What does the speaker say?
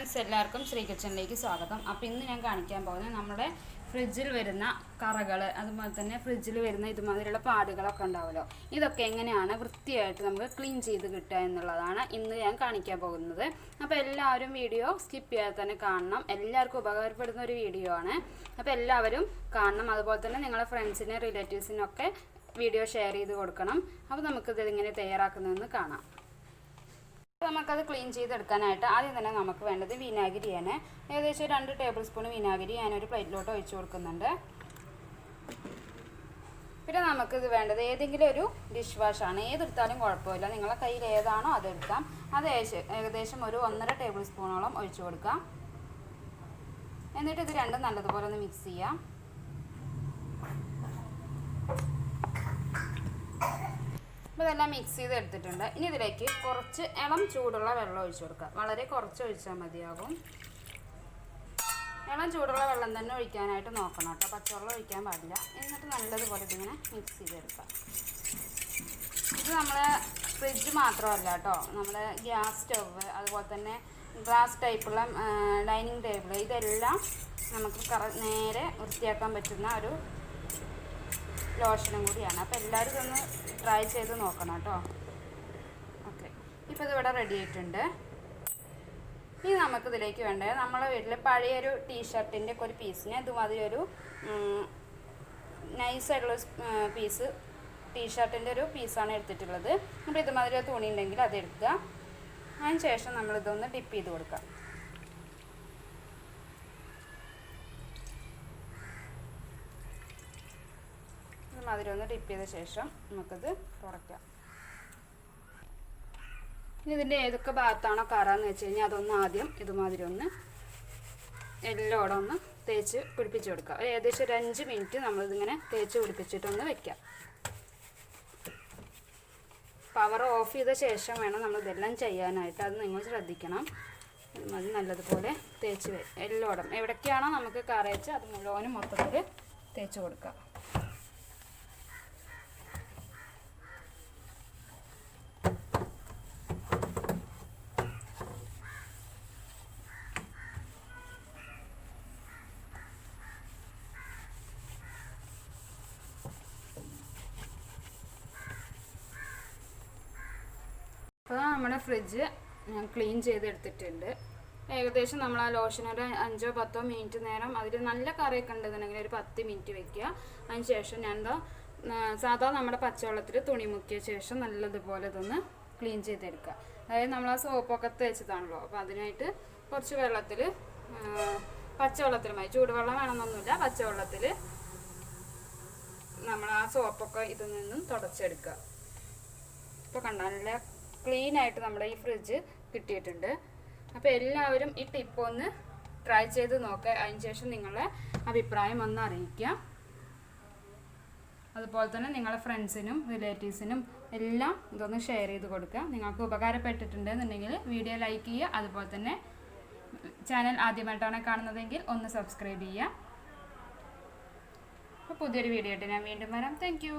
Friends, എല്ലാവർക്കും ശ്രീ കിച്ചണിലേക്ക് സ്വാഗതം. അപ്പോൾ ഇന്ന് ഞാൻ കാണിക്കാൻ പോകുന്നത് നമ്മുടെ ഫ്രിഡ്ജിൽ വരുന്ന കറകൾ, അതുപോലെ തന്നെ ഫ്രിഡ്ജിൽ വരുന്ന ഇതുമാതിരിയുള്ള പാടുകളൊക്കെ ഉണ്ടാവുമല്ലോ, ഇതൊക്കെ എങ്ങനെയാണ് വൃത്തിയായിട്ട് നമുക്ക് ക്ലീൻ ചെയ്ത് കിട്ടുക എന്നുള്ളതാണ് ഇന്ന് ഞാൻ കാണിക്കാൻ പോകുന്നത്. അപ്പോൾ എല്ലാവരും വീഡിയോ സ്കിപ്പ് ചെയ്യാതെ തന്നെ കാണണം. എല്ലാവർക്കും ഉപകാരപ്പെടുന്ന ഒരു വീഡിയോ ആണ്. അപ്പോൾ എല്ലാവരും കാണണം. അതുപോലെ തന്നെ നിങ്ങളുടെ ഫ്രണ്ട്സിനും റിലേറ്റീവ്സിനൊക്കെ വീഡിയോ ഷെയർ ചെയ്ത് കൊടുക്കണം. അപ്പോൾ നമുക്കിത് എങ്ങനെ തയ്യാറാക്കുന്നതെന്ന് കാണാം. നമുക്കത് ക്ലീൻ ചെയ്തെടുക്കാനായിട്ട് ആദ്യം തന്നെ നമുക്ക് വേണ്ടത് വിനാഗിരിയാണ്. ഏകദേശം 2 ടേബിൾ സ്പൂൺ വിനാഗിരി ഞാനൊരു പ്ലേറ്റിലോട്ട് ഒഴിച്ചു കൊടുക്കുന്നുണ്ട്. പിന്നെ നമുക്കിത് വേണ്ടത് ഏതെങ്കിലും ഒരു ഡിഷ് വാഷാണ്. ഏതെടുത്താലും കുഴപ്പമില്ല, നിങ്ങളുടെ കയ്യിൽ ഏതാണോ അതെടുക്കാം. അത് ഏകദേശം ഒരു 1.5 ടേബിൾ സ്പൂണോളം ഒഴിച്ചു കൊടുക്കാം. എന്നിട്ട് ഇത് രണ്ടും നല്ലതുപോലെ ഒന്ന് മിക്സ് ചെയ്യാം. അപ്പോൾ ഇതെല്ലാം മിക്സ് ചെയ്ത് എടുത്തിട്ടുണ്ട്. ഇനി ഇതിലേക്ക് കുറച്ച് ഇളം ചൂടുള്ള വെള്ളം ഒഴിച്ചു കൊടുക്കുക. വളരെ കുറച്ച് ഒഴിച്ചാൽ മതിയാകും. ഇളം ചൂടുള്ള വെള്ളം തന്നെ ഒഴിക്കാനായിട്ട് നോക്കണം കേട്ടോ, പച്ചവെള്ളം ഒഴിക്കാൻ പാടില്ല. എന്നിട്ട് നല്ലതുപോലെ ഇതിങ്ങനെ മിക്സ് ചെയ്തെടുക്കാം. ഇത് നമ്മളെ ഫ്രിഡ്ജ് മാത്രമല്ല കേട്ടോ, നമ്മുടെ ഗ്യാസ് സ്റ്റവ്, അതുപോലെ തന്നെ ഗ്ലാസ് ടൈപ്പുള്ള ഡൈനിങ് ടേബിൾ, ഇതെല്ലാം നമുക്ക് നേരെ വൃത്തിയാക്കാൻ പറ്റുന്ന ഒരു ലോഷനും കൂടിയാണ്. അപ്പോൾ എല്ലാവരും ഇതൊന്ന് ട്രൈ ചെയ്ത് നോക്കണം കേട്ടോ. ഓക്കെ, ഇപ്പോൾ ഇതിവിടെ റെഡി ആയിട്ടുണ്ട്. ഇനി നമുക്കിതിലേക്ക് വേണ്ടത് നമ്മളെ വീട്ടിൽ പഴയൊരു ടീഷർട്ടിൻ്റെ ഒക്കെ ഒരു പീസിന് ഇതുമാതിരി ഒരു നൈസായിട്ടുള്ള പീസ്, ടീഷർട്ടിൻ്റെ ഒരു പീസാണ് എടുത്തിട്ടുള്ളത്. അപ്പോൾ ഇതുമാതിരി ഒരു തുണി ഉണ്ടെങ്കിൽ അതെടുക്കുക. അതിന് ശേഷം നമ്മളിതൊന്ന് ഡിപ്പ് ചെയ്ത് കൊടുക്കുക. ഇതുമാതിരി ഒന്ന് ഡിപ്പ് ചെയ്ത ശേഷം നമുക്കത് തുറക്കാം. ഇനി ഇതിൻ്റെ ഏതൊക്കെ ഭാഗത്താണോ കറാന്ന് വെച്ച് കഴിഞ്ഞാൽ അതൊന്ന് ആദ്യം ഇതുമാതിരി ഒന്ന് എല്ലോടെ ഒന്ന് തേച്ച് പിടിപ്പിച്ച് കൊടുക്കുക. ഏകദേശം ഒരു 5 മിനിറ്റ് നമ്മളിതിങ്ങനെ തേച്ച് പിടിപ്പിച്ചിട്ടൊന്ന് വെക്കാം. പവർ ഓഫ് ചെയ്ത ശേഷം വേണം നമ്മളിതെല്ലാം ചെയ്യാനായിട്ട്, അത് നിങ്ങൾ ശ്രദ്ധിക്കണം. അത് നല്ലതുപോലെ തേച്ച് എല്ലോടം എവിടേക്കാണോ നമുക്ക് കറയച്ച് അത് മുഴുവനും മൊത്തത്തിൽ തേച്ച് കൊടുക്കുക. അപ്പോൾ നമ്മുടെ ഫ്രിഡ്ജ് ഞാൻ ക്ലീൻ ചെയ്തെടുത്തിട്ടുണ്ട്. ഏകദേശം നമ്മൾ ആ ലോഷൻ ഒരു 5-10 മിനിറ്റ് നേരം അതിൽ നല്ല കറിയൊക്കെ ഉണ്ടെന്നുണ്ടെങ്കിൽ ഒരു 10 മിനിറ്റ് വെക്കുക. അതിന് ശേഷം ഞാൻ സാധാ നമ്മുടെ പച്ചവെള്ളത്തിൽ തുണി മുക്കിയ ശേഷം നല്ലതുപോലെ ഇതൊന്ന് ക്ലീൻ ചെയ്തെടുക്കുക. അതായത് നമ്മൾ ആ സോപ്പൊക്കെ തേച്ചതാണല്ലോ, അപ്പോൾ അതിനായിട്ട് കുറച്ച് വെള്ളത്തിൽ, പച്ചവെള്ളത്തിൽ മതി, ചൂടുവെള്ളം വേണമെന്നൊന്നുമില്ല, പച്ചവെള്ളത്തിൽ നമ്മൾ ആ സോപ്പൊക്കെ ഇതിൽ നിന്നും തുടച്ചെടുക്കുക. ഇപ്പോൾ കണ്ടാൽ നല്ല ക്ലീൻ ആയിട്ട് നമ്മുടെ ഈ ഫ്രിഡ്ജ് കിട്ടിയിട്ടുണ്ട്. അപ്പോൾ എല്ലാവരും ഈ ടിപ്പ് ഒന്ന് ട്രൈ ചെയ്ത് നോക്കുക. അതിന് ശേഷം നിങ്ങളുടെ അഭിപ്രായം ഒന്ന് അറിയിക്കുക. അതുപോലെ തന്നെ നിങ്ങളുടെ ഫ്രണ്ട്സിനും റിലേറ്റീവ്സിനും എല്ലാം ഇതൊന്ന് ഷെയർ ചെയ്ത് കൊടുക്കുക. നിങ്ങൾക്ക് ഉപകാരപ്പെട്ടിട്ടുണ്ടെന്നുണ്ടെങ്കിൽ വീഡിയോ ലൈക്ക് ചെയ്യുക. അതുപോലെ തന്നെ ചാനൽ ആദ്യമായിട്ടാണ് കാണുന്നതെങ്കിൽ ഒന്ന് സബ്സ്ക്രൈബ് ചെയ്യുക. അപ്പോൾ പുതിയൊരു വീഡിയോ ആയിട്ട് ഞാൻ വീണ്ടും വരാം. താങ്ക്